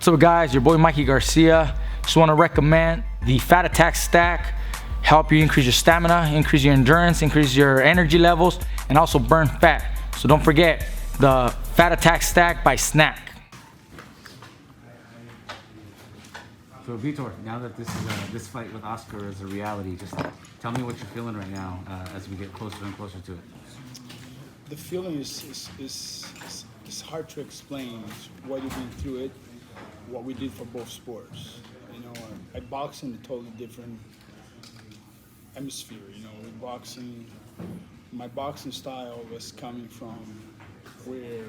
What's up, guys? Your boy Mikey Garcia. Just want to recommend the Fat Attack Stack. Help you increase your stamina, increase your endurance, increase your energy levels, and also burn fat. So don't forget the Fat Attack Stack by Snack. So Vitor, now that this fight with Oscar is a reality, just tell me what you're feeling right now as we get closer and closer to it. The feeling is hard to explain. It's what you've been through it, what we did for both sports. You know, I box in a totally different hemisphere. You know, with boxing, my boxing style was coming from where,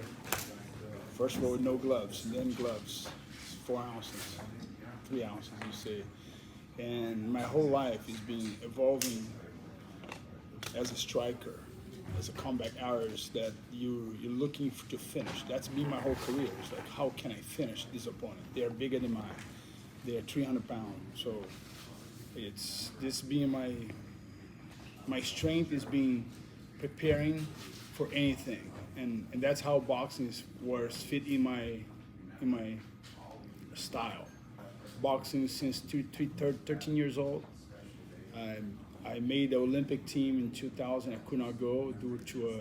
first of all, with no gloves, and then gloves, 4 ounces, 3 ounces, you say. And my whole life has been evolving as a striker, as a comeback artist that you're looking to finish. That's been my whole career. It's like, how can I finish this opponent? They're bigger than mine. They're 300 pounds. So it's this being my strength is being preparing for anything. And that's how boxing was fit in my style. Boxing since 13 years old. I made the Olympic team in 2000. I could not go due to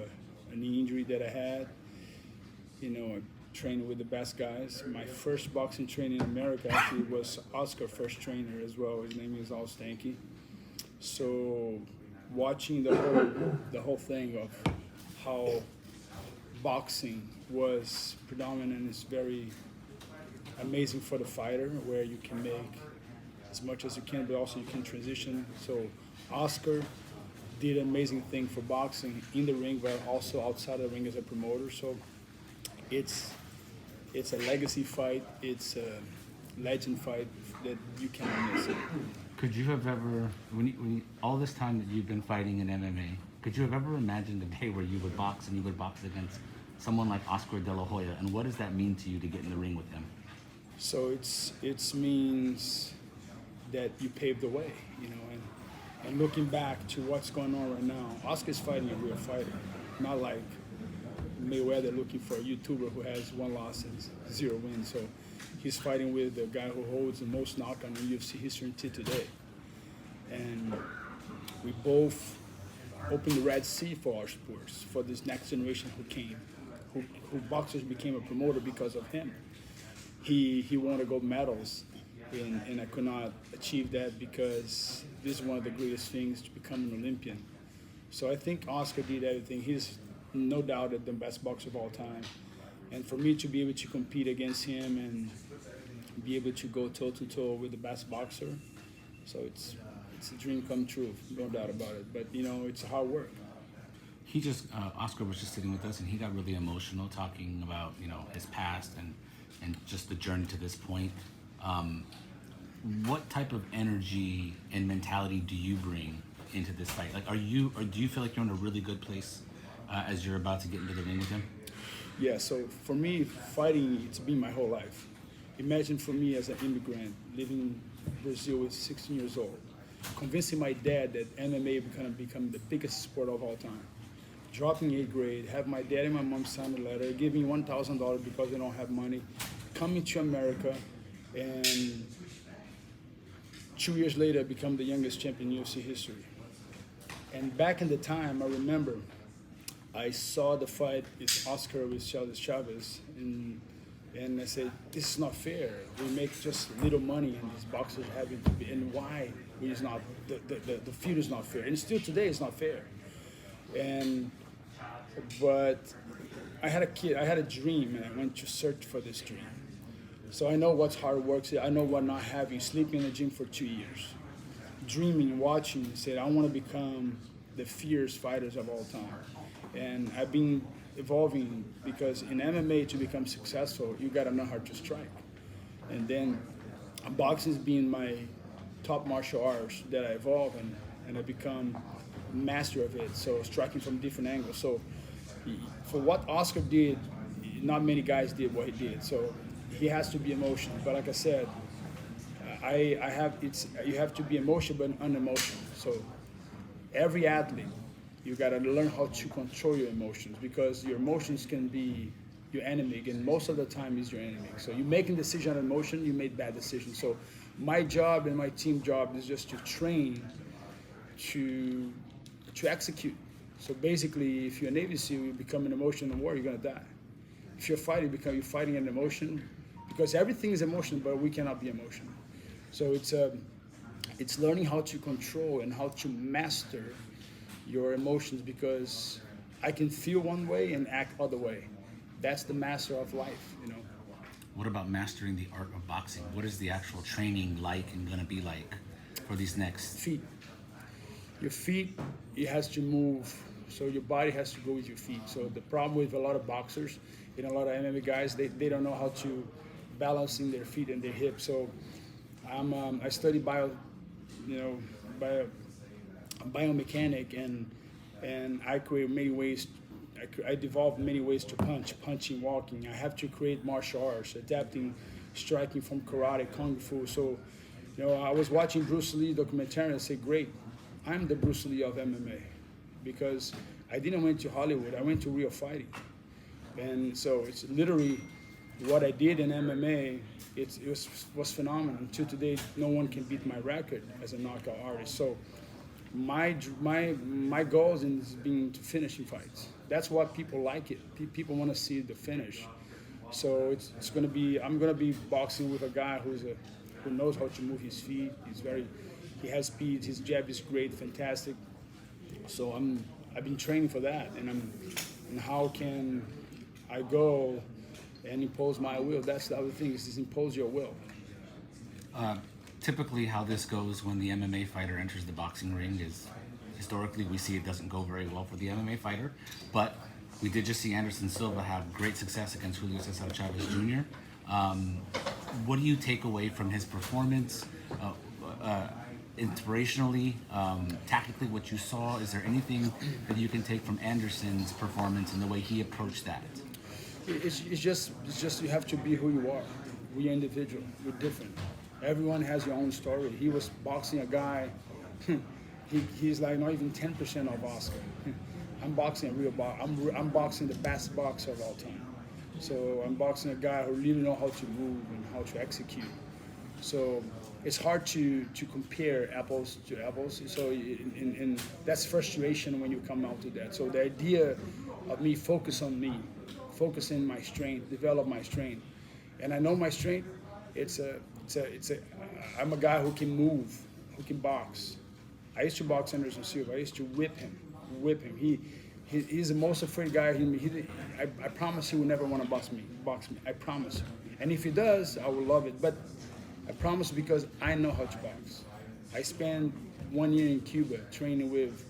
a knee injury that I had. You know, I trained with the best guys. My first boxing training in America actually was Oscar's first trainer as well. His name is Al Stanky. So watching the whole thing of how boxing was predominant is very amazing for the fighter, where you can make as much as you can, but also you can transition. So Oscar did an amazing thing for boxing in the ring, but also outside the ring as a promoter. So it's a legacy fight. It's a legend fight that you cannot miss. Could you have ever, all this time that you've been fighting in MMA, could you have ever imagined a day where you would box and you would box against someone like Oscar De La Hoya? And what does that mean to you to get in the ring with him? So it means that you paved the way, you know, and looking back to what's going on right now, Oscar's fighting a real fighter, not like Mayweather looking for a YouTuber who has 1 loss and 0 wins. So he's fighting with the guy who holds the most knockdown in UFC history until today. And we both opened the Red Sea for our sports, for this next generation who came, who boxers became a promoter because of him. He won the gold medals, and I could not achieve that because this is one of the greatest things to become an Olympian. So I think Oscar did everything. He's no doubt the best boxer of all time. And for me to be able to compete against him and be able to go toe-to-toe with the best boxer, so it's a dream come true, no doubt about it. But, you know, it's hard work. Oscar was just sitting with us, and he got really emotional talking about, you know, his past and just the journey to this point. What type of energy and mentality do you bring into this fight? Like, do you feel like you're in a really good place as you're about to get into the ring with him? Yeah, so for me, fighting, it's been my whole life. Imagine for me as an immigrant living in Brazil at 16 years old, convincing my dad that MMA was going to become the biggest sport of all time. Dropping 8th grade, have my dad and my mom sign a letter, giving $1,000 because they don't have money, coming to America, and 2 years later become the youngest champion in UFC history. And back in the time, I remember I saw the fight with Oscar with Chavez, and I said, this is not fair. We make just little money, and these boxers having to be, and why is not the field is not fair, and still today it's not fair. But I had a dream, and I went to search for this dream. So I know what's hard work. I know what not having, sleeping in the gym for 2 years, dreaming, watching, said I want to become the fierce fighters of all time. And I've been evolving because in MMA to become successful, you gotta know how to strike. And then boxing's been my top martial arts that I evolve and I become master of it. So striking from different angles. So for what Oscar did, not many guys did what he did. So he has to be emotional. But like I said, you have to be emotional but unemotional. So every athlete, you gotta learn how to control your emotions, because your emotions can be your enemy, and most of the time is your enemy. So you're making decision on emotion, you made bad decisions. So my job and my team job is just to train to execute. So basically, if you're a Navy SEAL, you become an emotional warrior, you're gonna die. If you're fighting, you're fighting an emotion, because everything is emotional, but we cannot be emotional. So it's learning how to control and how to master your emotions, because I can feel one way and act other way. That's the master of life, you know. What about mastering the art of boxing? What is the actual training like and gonna be like for these next? Feet. Your feet, it has to move, so your body has to go with your feet. So the problem with a lot of boxers and a lot of MMA guys, they don't know how to balancing their feet and their hips. So I study biomechanic, and I create many ways. I developed many ways to punching, walking. I have to create martial arts, adapting, striking from karate, kung fu. So, I was watching Bruce Lee documentary and I say, great, I'm the Bruce Lee of MMA, because I didn't went to Hollywood. I went to real fighting, and so it's literally what I did in MMA. It was phenomenal. Until today, no one can beat my record as a knockout artist. So my goal is being to finishing fights. That's what people like it. People want to see the finish. So it's gonna be, I'm gonna be boxing with a guy who knows how to move his feet. He has speed. His jab is great, fantastic. So I've been training for that, and how can I go and impose my will? That's the other thing, is impose your will. Typically, how this goes when the MMA fighter enters the boxing ring is, historically, we see it doesn't go very well for the MMA fighter, but we did just see Anderson Silva have great success against Julio Cesar Chavez Jr. What do you take away from his performance? Inspirationally, tactically, what you saw? Is there anything that you can take from Anderson's performance and the way he approached that? It's just you have to be who you are. We're individual. We're different. Everyone has your own story. He was boxing a guy. He's like not even 10% of Oscar. I'm boxing a real boxer. I'm boxing the best boxer of all time. So I'm boxing a guy who really know how to move and how to execute. So it's hard to compare apples to apples. So and that's frustration when you come out to that. So the idea of me focusing my strength, develop my strength, and I know my strength. I'm a guy who can move, who can box. I used to box Anderson Silva. I used to whip him. He's the most afraid guy. I promise he will never want to box me. I promise. And if he does, I will love it. But I promise, because I know how to box. I spent 1 year in Cuba training with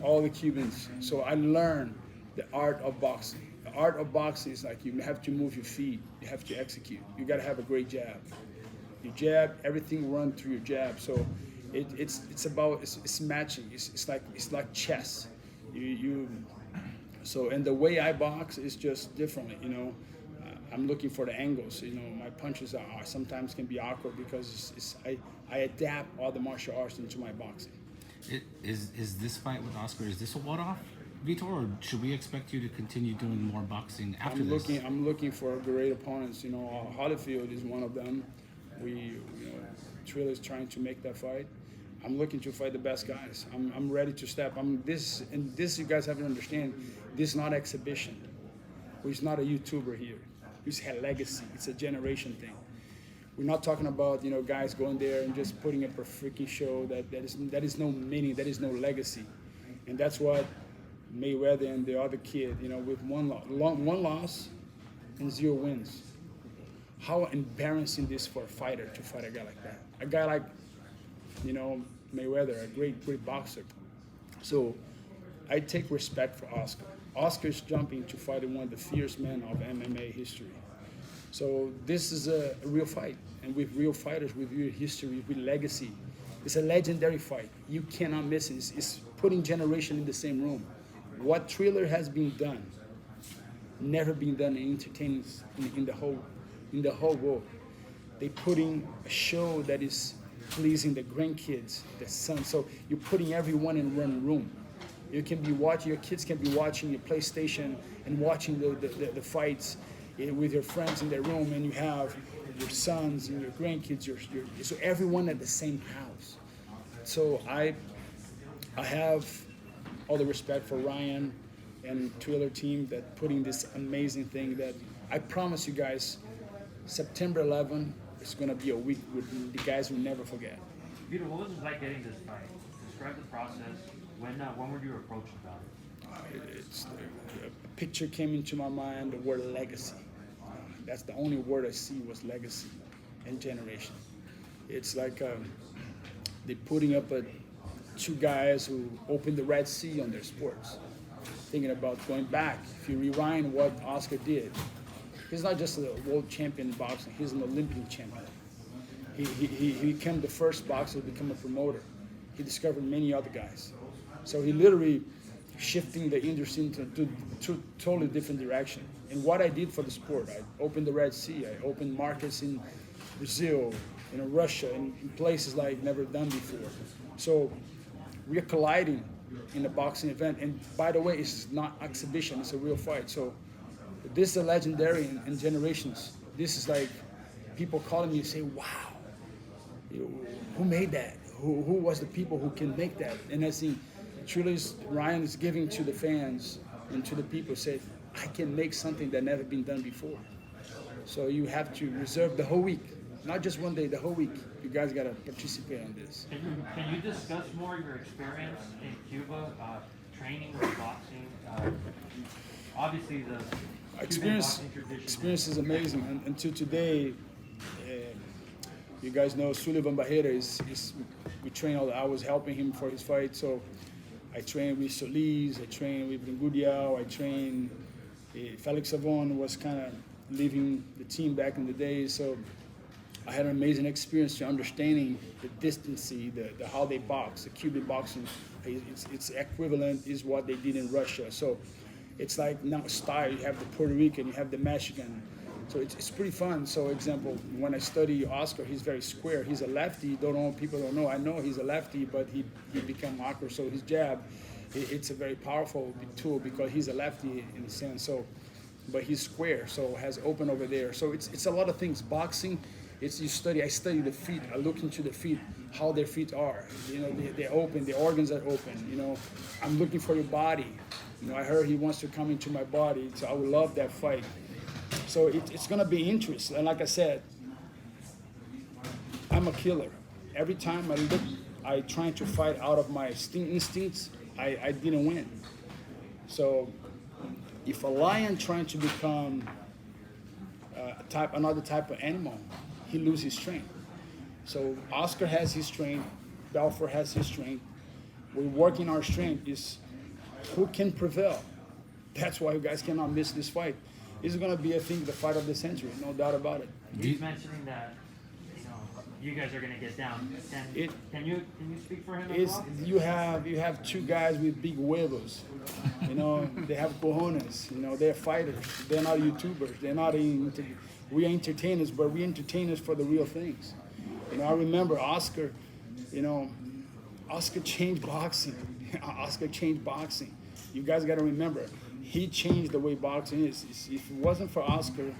all the Cubans. So I learned the art of boxing. The art of boxing is like, you have to move your feet. You have to execute. You got to have a great jab. Your jab, everything run through your jab. So it's matching. It's like chess. So, and the way I box is just differently. I'm looking for the angles. My punches are sometimes can be awkward, because I adapt all the martial arts into my boxing. Is this fight with Oscar, is this a one-off, Vitor, or should we expect you to continue doing more boxing after this? I'm looking for great opponents. Holyfield is one of them. Trill is trying to make that fight. I'm looking to fight the best guys. I'm ready to step. This you guys have to understand. This is not exhibition. He's not a YouTuber here. He's a legacy. It's a generation thing. We're not talking about guys going there and just putting up a freaking show that is no meaning. That is no legacy, and that's what Mayweather and the other kid, with one loss and 0 wins. How embarrassing this for a fighter to fight a guy like that. A guy like, Mayweather, a great boxer. So I take respect for Oscar. Oscar's jumping to fight one of the fierce men of MMA history. So this is a real fight. And with real fighters, with real history, with legacy. It's a legendary fight. You cannot miss it. It's putting generation in the same room. What Triller has been done, never been done in entertainment in the whole world. They putting a show that is pleasing the grandkids, the son. So you're putting everyone in one room. You can be watching, your kids can be watching your PlayStation and watching the fights with your friends in their room, and you have your sons and your grandkids, so everyone at the same house. So I have all the respect for Ryan and Twiller team that putting this amazing thing that I promise you guys, September 11 is going to be a week with the guys will never forget. Vito, what was it like getting this fight? Describe the process. When were you approached about it? A picture came into my mind, the word legacy. That's the only word I see was legacy and generation. It's like they're putting up two guys who opened the Red Sea on their sports. Thinking about going back, if you rewind what Oscar did, he's not just a world champion in boxing, he's an Olympic champion. He became the first boxer to become a promoter. He discovered many other guys. So he literally shifting the industry into totally different direction. And what I did for the sport, I opened the Red Sea, I opened markets in Brazil, Russia, and in places like never done before. So we're colliding in a boxing event. And by the way, it's not exhibition, it's a real fight. So this is a legendary in generations. This is like people calling me and say, wow, who made that? Who was the people who can make that? And I think truly Ryan is giving to the fans and to the people, say, I can make something that never been done before. So you have to reserve the whole week, not just one day, the whole week. You guys got to participate on this. Can you discuss more your experience in Cuba, training with boxing? Obviously, the Experience is amazing. Until today, you guys know Sullivan Barrera we train I was helping him for his fight, so I trained with Solis, I trained with Bringudiao, I trained Felix Savon was kind of leaving the team back in the day, so I had an amazing experience to understanding the distance, the how they box, the Cuban boxing, it's equivalent is what they did in Russia. So it's like now style, you have the Puerto Rican, you have the Mexican. So it's pretty fun. So example, when I study Oscar, he's very square. He's a lefty. People don't know. I know he's a lefty, but he became awkward. So his jab, it's a very powerful tool because he's a lefty in a sense. So, but he's square, so has open over there. So it's a lot of things. Boxing, I study the feet. I look into the feet, how their feet are. They're open. The organs are open. I'm looking for your body. I heard he wants to come into my body, so I would love that fight. So it's going to be interesting. And like I said, I'm a killer. Every time I try to fight out of my instincts, I didn't win. So if a lion trying to become another type of animal, he loses his strength. So Oscar has his strength, Belfort has his strength. We're working our strength is who can prevail. That's why you guys cannot miss this fight. This is going to be, I think, the fight of the century, no doubt about it. He's mentioning that you guys are going to get down. Can you speak for him as well? You have two guys with big huevos. They have cojones. They're fighters. They're not YouTubers. They're not we are entertainers, but we entertainers for the real things. I remember Oscar. Oscar changed boxing. Oscar changed boxing. You guys got to remember. He changed the way boxing is. If it wasn't for Oscar,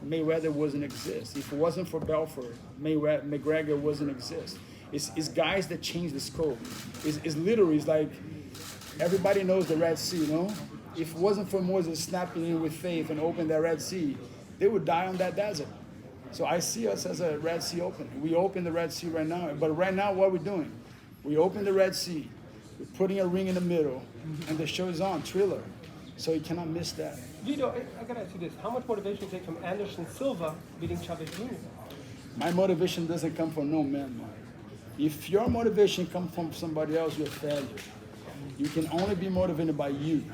Mayweather wouldn't exist. If it wasn't for Belfort, McGregor wouldn't exist. It's guys that change the scope. It's literally like everybody knows the Red Sea, If it wasn't for Moses snapping in with faith and opening that Red Sea, they would die on that desert. So I see us as a Red Sea open. We open the Red Sea right now. But right now, what we're doing, we open the Red Sea. We're putting a ring in the middle, and the show is on, Thriller. So you cannot miss that. Vito, I gotta ask you this. How much motivation do you take from Anderson Silva beating Chavez Jr.? My motivation doesn't come from no man. If your motivation comes from somebody else, you're a failure. You can only be motivated by you.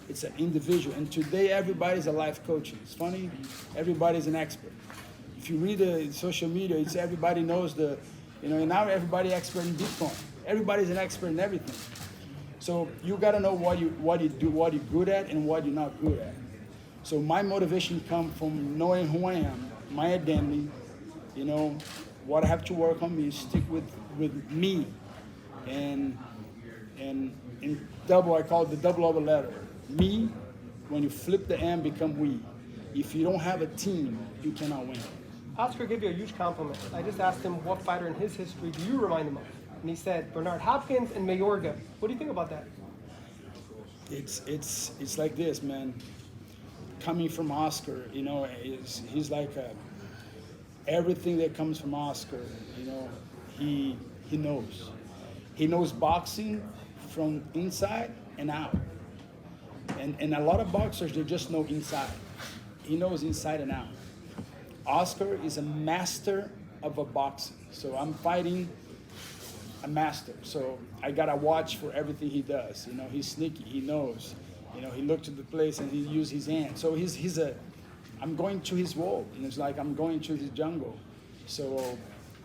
It's an individual. And today, everybody's a life coach. It's funny, everybody's an expert. If you read the social media, it's everybody knows and now everybody expert in Bitcoin. Everybody's an expert in everything. So you got to know what you do, what you're good at, and what you're not good at. So my motivation comes from knowing who I am, my identity. What I have to work on me is stick with me, and in double, I call it the double over letter. Me, when you flip the M, become we. If you don't have a team, you cannot win. Oscar gave you a huge compliment. I just asked him what fighter in his history do you remind him of? And he said Bernard Hopkins and Mayorga. What do you think about that? It's like this, man. Coming from Oscar, you know, he's like everything that comes from Oscar, you know, he knows. He knows boxing from inside and out. And a lot of boxers, they just know inside. He knows inside and out. Oscar is a master of a boxing. So I'm fighting a master. So I gotta watch for everything he does. You know, he's sneaky, he knows. You know, he looked at the place and he used his hand. So I'm going to his wall. And it's like I'm going to his jungle. So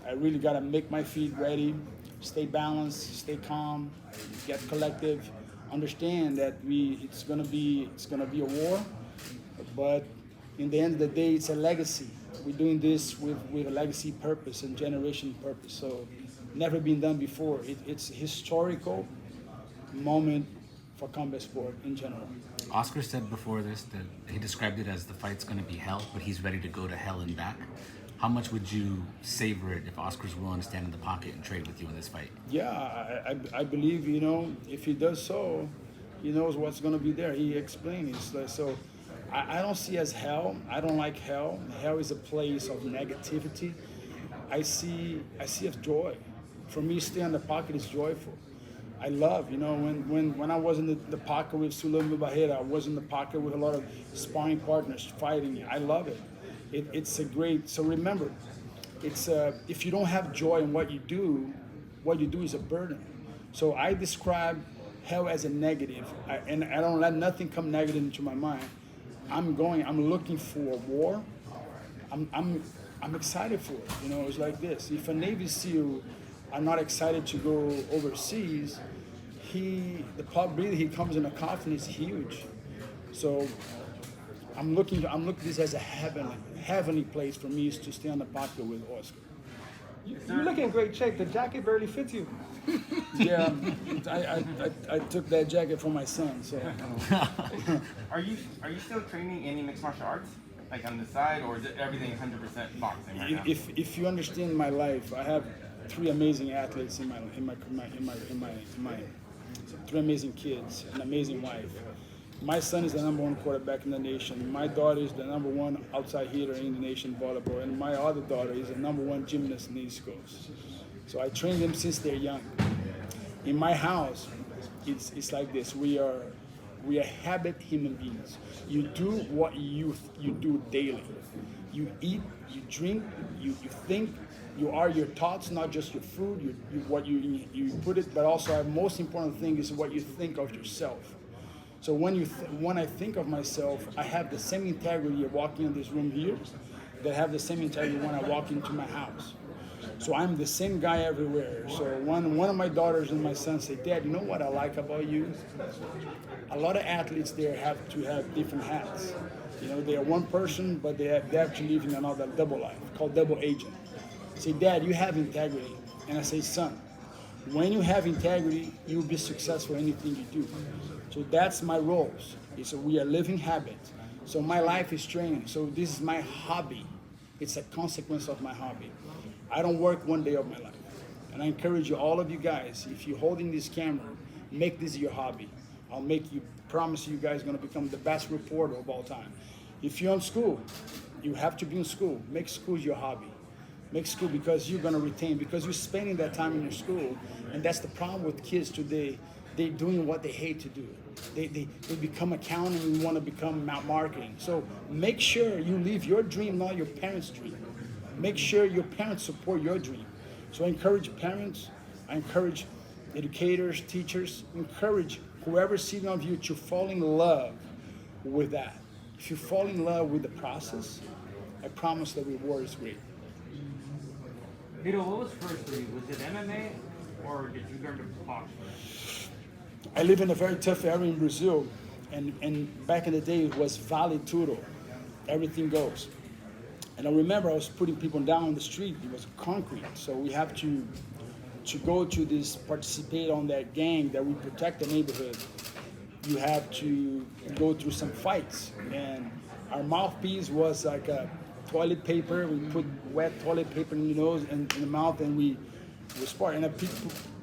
I really gotta make my feet ready, stay balanced, stay calm, get collective, understand that it's gonna be a war, but in the end of the day, it's a legacy. We're doing this with a legacy purpose and generation purpose. So never been done before. It's a historical moment for combat sport in general. Oscar said before this that he described it as the fight's going to be hell, but he's ready to go to hell and back. How much would you savor it if Oscar's willing to stand in the pocket and trade with you in this fight? Yeah, I believe, you know, if he does so, he knows what's going to be there. He explained it. So I don't see as hell. I don't like hell. Hell is a place of negativity. I see as joy. For me, stay in the pocket is joyful. I love, you know, when I was in the pocket with Sulaiman Bahira, I was in the pocket with a lot of sparring partners fighting. I love it. It's a great. So remember, it's if you don't have joy in what you do is a burden. So I describe hell as a negative, and I don't let nothing come negative into my mind. I'm looking for war. I'm excited for it. You know, it's like this. If a Navy SEAL are not excited to go overseas, the probability he comes in a coffin is huge. So I'm looking this as a heavenly place for me is to stay on the pocket with Oscar. You're looking in great shape. The jacket barely fits you. Yeah, I took that jacket for my son. So Are you still training any mixed martial arts, like on the side, or is it everything 100% boxing right now? if you understand my life, I have three amazing athletes in my three amazing kids, an amazing wife. My son is the #1 quarterback in the nation. My daughter is the #1 outside hitter in the nation volleyball, and my other daughter is the #1 gymnast in the East Coast. So I train them since they're young. In my house, it's like this. We are habit human beings. You do what you do daily. You eat, you drink, you think. You are your thoughts, not just your food. What you put it, but also the most important thing is what you think of yourself. So when I think of myself, I have the same integrity of walking in this room here that I have the same integrity when I walk into my house. So I'm the same guy everywhere. So one of my daughters and my son say, "Dad, you know what I like about you? A lot of athletes there have to have different hats. You know, they are one person, but they have to live in another double life called double agent." Say, "Dad, you have integrity." And I say, "Son, when you have integrity, you will be successful in anything you do." So that's my roles. So we are living habits. So my life is training. So this is my hobby. It's a consequence of my hobby. I don't work one day of my life. And I encourage you, all of you guys, if you're holding this camera, make this your hobby. Promise you guys going to become the best reporter of all time. If you're in school, you have to be in school. Make school your hobby. Make school because you're going to retain, because you're spending that time in your school. And that's the problem with kids today. They're doing what they hate to do. They become accounting and want to become marketing. So make sure you live your dream, not your parents' dream. Make sure your parents support your dream. So I encourage parents, I encourage educators, teachers, encourage whoever's sitting of you to fall in love with that. If you fall in love with the process, I promise the reward is great. Vito, what was first for you? Was it MMA or did you learn to box first? I live in a very tough area in Brazil, and back in the day it was vale tudo, everything goes. And I remember I was putting people down on the street. It was concrete, so we have to to go to this, participate on that gang that we protect the neighborhood, you have to go through some fights. And our mouthpiece was like a toilet paper. We put wet toilet paper in the nose and in the mouth, and we spar. And I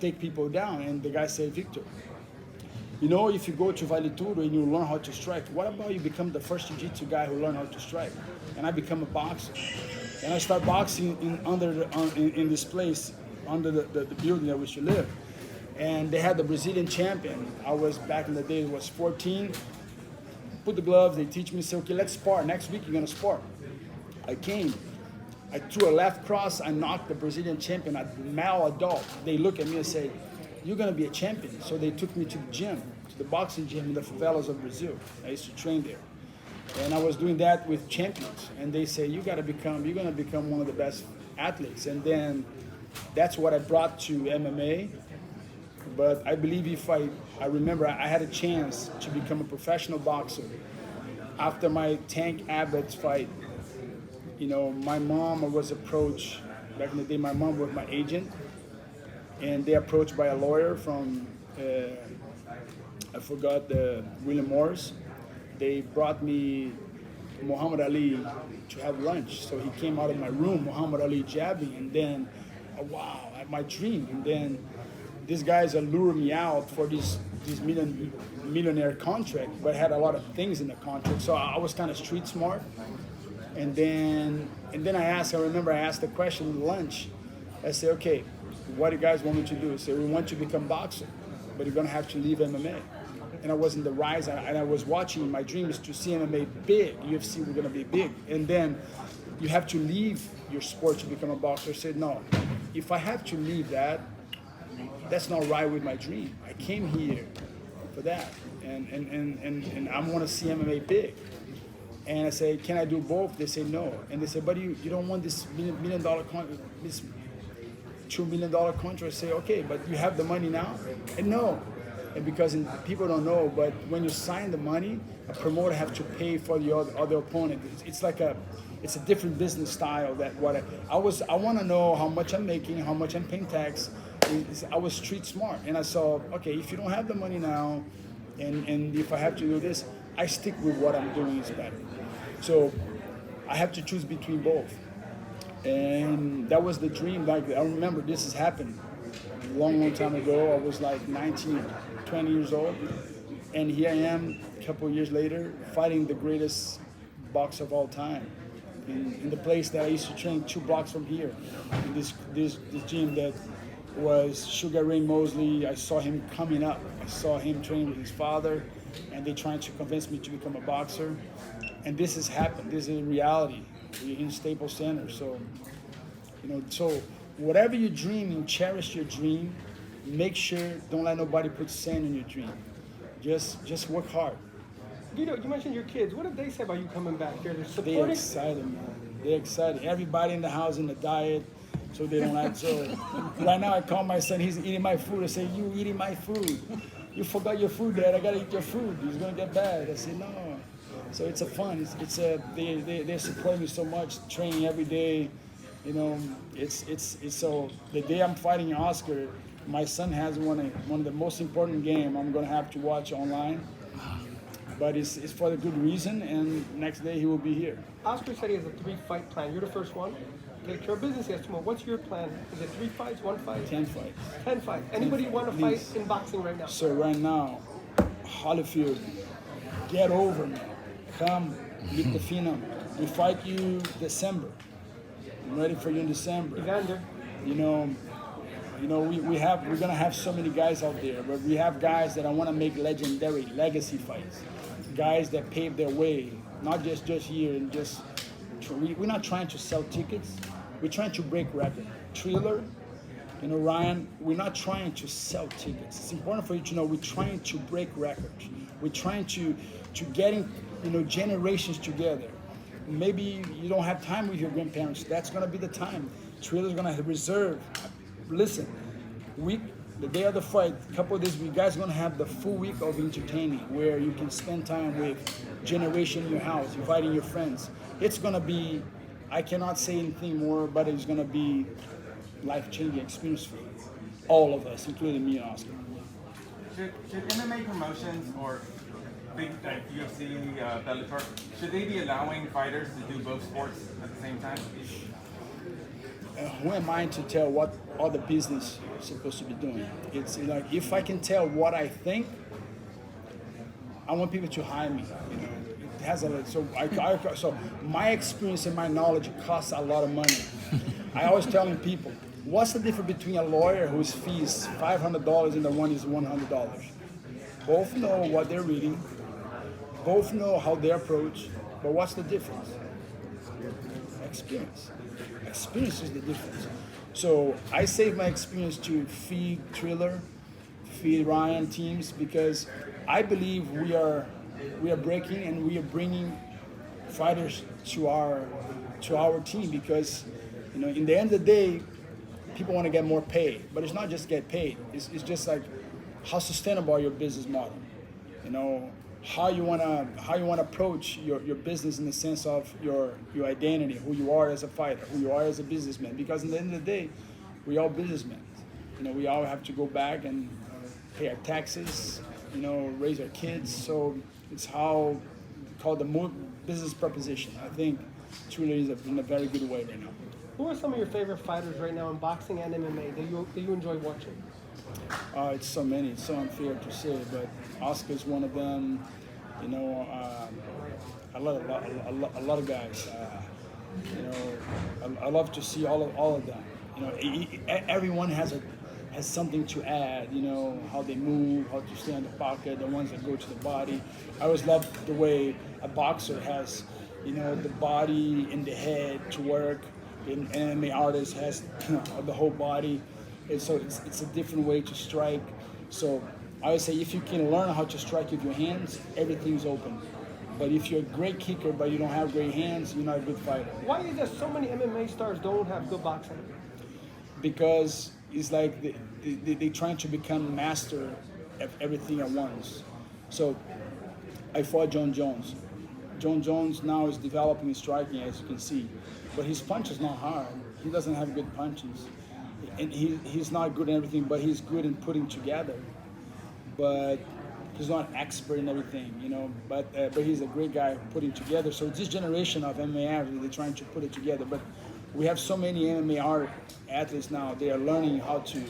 take people down. And the guy said, Victor, you know, if you go to Vale Tudo and you learn how to strike, what about you become the first jiu-jitsu guy who learned how to strike? And I become a boxer. And I start boxing in this place, under the building that we should live. And they had the Brazilian champion. I was, back in the day, was 14. Put the gloves, they teach me, say, okay, let's spar. Next week, you're gonna spar. I came. I threw a left cross, I knocked the Brazilian champion, a male adult. They look at me and say, you're gonna be a champion. So they took me to the gym, to the boxing gym in the favelas of Brazil. I used to train there. And I was doing that with champions. And they say, you're gonna become one of the best athletes. And then that's what I brought to MMA. But I believe if I remember I had a chance to become a professional boxer after my Tank Abbott fight. You know, my mom was approached, back in the day, my mom was my agent, and they approached by a lawyer from, I forgot, William Morris. They brought me Muhammad Ali to have lunch. So he came out of my room, Muhammad Ali jabbing, and then, wow, my dream. And then these guys lured me out for this millionaire contract, but had a lot of things in the contract. So I was kind of street smart. And then I remember I asked the question at lunch. I said, okay, what do you guys want me to do? They said, we want you to become boxer, but you're gonna have to leave MMA. And I was in the rise, and I was watching. My dream is to see MMA big. UFC, we're gonna be big. And then you have to leave your sport to become a boxer. I said, no, if I have to leave that, that's not right with my dream. I came here for that, and I want to see MMA big. And I say, can I do both? They say no. And they say, but you don't want this $1 million contract, this $2 million contract. I say, okay, but you have the money now? And no. And because people don't know, but when you sign the money, a promoter have to pay for the other opponent. It's like it's a different business style. That I want to know how much I'm making, how much I'm paying tax. I was street smart, and I saw, okay, if you don't have the money now, and if I have to do this, I stick with what I'm doing is better. So I have to choose between both. And that was the dream. Like, I remember this has happened a long time ago. I was like 19, 20 years old. And here I am, a couple of years later, fighting the greatest boxer of all time. In the place that I used to train 2 blocks from here. In this gym that was Sugar Ray Mosley. I saw him coming up. I saw him train with his father. And they trying to convince me to become a boxer. And this has happened. This is a reality. We're in Staples Center. So, so whatever you dream and cherish your dream, make sure, don't let nobody put sand in your dream. Just work hard. Vito, you mentioned your kids. What did they say about you coming back here? They're supporting? They're excited, man. They're excited. Everybody in the house in the diet, so they don't like. So right now I call my son, he's eating my food. I say, you eating my food. You forgot your food, Dad. I gotta eat your food. It's gonna get bad. I say, no. So it's a fun. They support me so much, training every day. It's so the day I'm fighting Oscar, my son has one of the most important game I'm gonna have to watch online. But it's for the good reason, and next day he will be here. Oscar said he has a 3-fight plan. You're the first one. Take care of business, he has 2 more. What's your plan? Is it 3 fights, 1 fight? 10 fights. 10 fights. Anybody want to fight in boxing right now? So right now, Holyfield, get over me. Come, meet the Phenom. We fight you December. I'm ready for you in December. Evander. We're gonna have so many guys out there, but we have guys that I want to make legendary legacy fights. Guys that paved their way, not just here and just. We're not trying to sell tickets. We're trying to break record. Thriller, Ryan, we're not trying to sell tickets. It's important for you to know we're trying to break records. We're trying to getting, generations together. Maybe you don't have time with your grandparents. That's gonna be the time. Thriller's gonna reserve. Listen, the day of the fight, a couple of days, you guys are gonna have the full week of entertaining where you can spend time with generation in your house, inviting your friends. It's gonna be, I cannot say anything more, but it's gonna be life-changing experience for you. all of us, including me and Oscar. Should MMA promotions or big like UFC, Bellator, should they be allowing fighters to do both sports at the same time? Who am I to tell what other business is supposed to be doing? It's like, if I can tell what I think, I want people to hire me. You know, it has a so my experience and my knowledge costs a lot of money. I always telling people, what's the difference between a lawyer whose fee is $500 and the one is $100? Both know what they're reading, both know how they approach, but what's the difference? Experience. Experience is the difference. So I save my experience to feed Triller, feed Ryan teams, because I believe we are breaking and we are bringing fighters to our team, because you know, in the end of the day, people want to get more paid, but it's not just get paid. It's just like how sustainable your business model. You know, how you wanna approach your business in the sense of your identity, who you are as a fighter, who you are as a businessman. Because in the end of the day, we all businessmen. You know, we all have to go back and pay our taxes. You know, raise our kids. So it's how called the business proposition. I think Truly is in a very good way right now. Who are some of your favorite fighters right now in boxing and MMA that you enjoy watching? It's so many. It's so unfair to say, but Oscar's one of them. You know, a lot of guys. You know, I love to see all of them. You know, everyone has something to add. You know, how they move, how to stay in the pocket, the ones that go to the body. I always love the way a boxer has, you know, the body and the head to work. An MMA artist has the whole body. And so it's a different way to strike. So I would say if you can learn how to strike with your hands, everything's open. But if you're a great kicker but you don't have great hands, you're not a good fighter. Why is it so many MMA stars don't have good boxing? Because it's like they're trying to become master of everything at once. So I fought John Jones. John Jones now is developing his striking, as you can see. But his punch is not hard. He doesn't have good punches. And he's not good in everything, but he's good in putting together. But he's not an expert in everything, you know. But he's a great guy putting together. So this generation of MMA athletes, they're trying to put it together. But we have so many MMA athletes now. They are learning how to.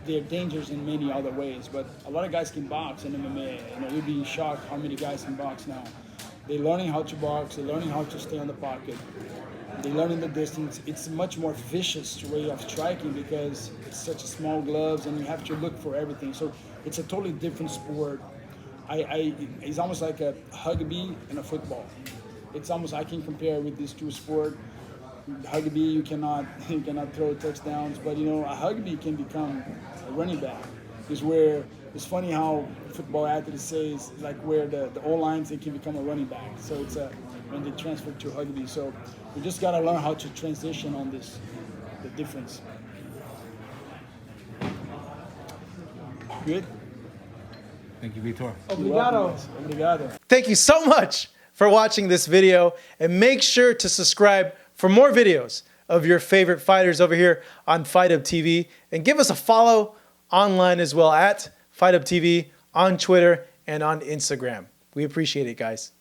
There are dangers in many other ways. But a lot of guys can box in MMA. You know, we'd be shocked how many guys can box now. They're learning how to box. They're learning how to stay on the pocket. They're learning the distance. It's a much more vicious way of striking because it's such a small gloves and you have to look for everything. So it's a totally different sport. It's almost like a rugby and a football. It's almost, I can compare with these two sports. Rugby, you cannot throw touchdowns, but you know, a rugby can become a running back. Is where it's funny how football athletes say is like where the O-lines, they can become a running back. So it's when they transfer to rugby. So we just got to learn how to transition on this, the difference. Good? Thank you, Vitor. Obrigado. Obrigado. Thank you so much for watching this video, and make sure to subscribe for more videos of your favorite fighters over here on Fight Up TV, and give us a follow online as well at Fight Up TV on Twitter and on Instagram. We appreciate it, guys.